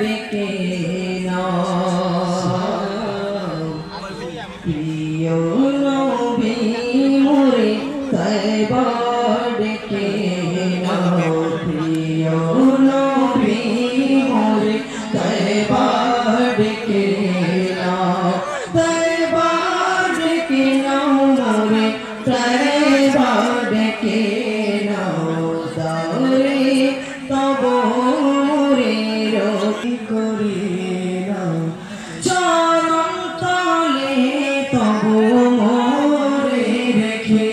ডেকে নাও প্রিয় নবী মোরে তয়বা ডেকে নাও প্রিয় নবী মোরে তয়বা ডেকে নাও তয়বা ডেকে নাও মোরে তয়বা ডেকে নাও দারে তব মোরে রতি করে নাও চরণ তলে তব মোরে রেখে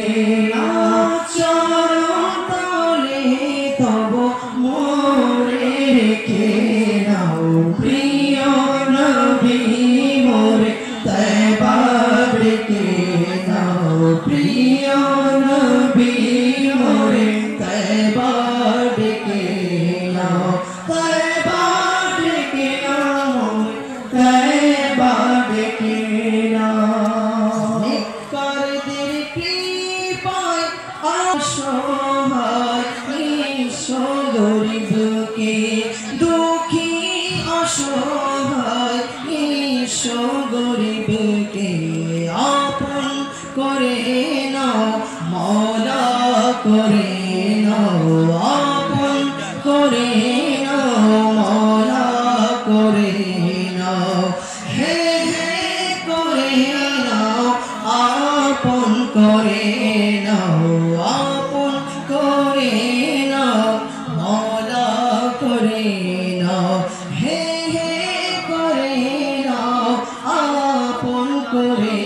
নাও চরণ তলে তব মোরে রেখে নাও প্রিয় নবী মোরে তয়বা ডেকে নাও প্রিয় নবী মোরে তয়বা ডেকে নাও তয়বা ডেকে নাও তয়বা ডেকে নাও কারদের কৃপায় অসহায় নিঃস্ব গরিবকে দুঃখী অসহায় নিঃস্ব গরিবকে আপন করে নাও মওলা করে নাও আপন করে নাও মওলা করে নাও হে হে করে নাও আপন করে নাও আপন করে নাও মওলা করে নাও হে হে করে নাও আপন করে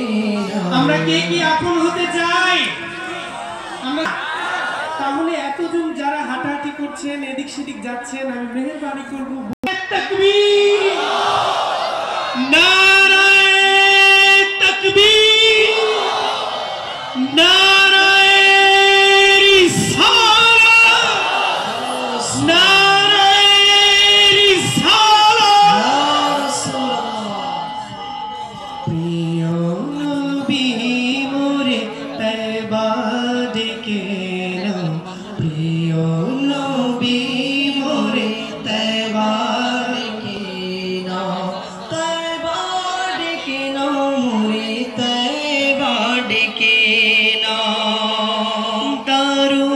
নাও আমরা কে কি আপন হতে চাই? আমরা তাহলে এতজন যারা হাঁটাহাঁটি করছেন এদিক সেদিক যাচ্ছেন আমি মেহেরবানি করব তাকবীর নারায়ে তাকবীর নারায়ে রিসালাত নারায়ে রিসালাত প্রিয় নবী মোরে তয়বা ডেকে নাও প্রিয় নবী মোরে তয়বা ডেকে নাও তয়বা ডেকে নাও মোরে তয়বা ডেকে নাও দারু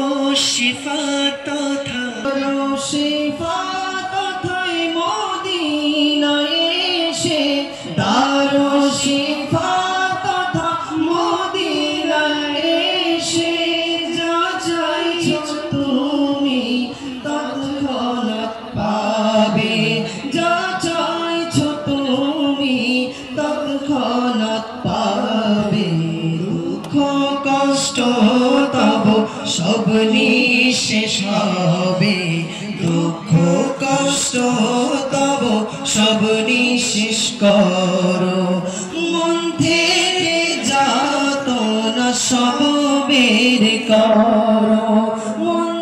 শিফা তথা দারু শিফা তথায় মদিনায় এসে দারু শিফা তথা মদিনায় এসে যা চাইছো তুমি তৎক্ষণাৎ পাবে যা চাইছো তুমি তৎক্ষণাৎ পাবে দুঃখ কষ্ট তব সব নিঃশেষ হবে দুঃখ কষ্ট তব সব নিঃশেষ করো মন থেকে যাতনা সব বের করো মন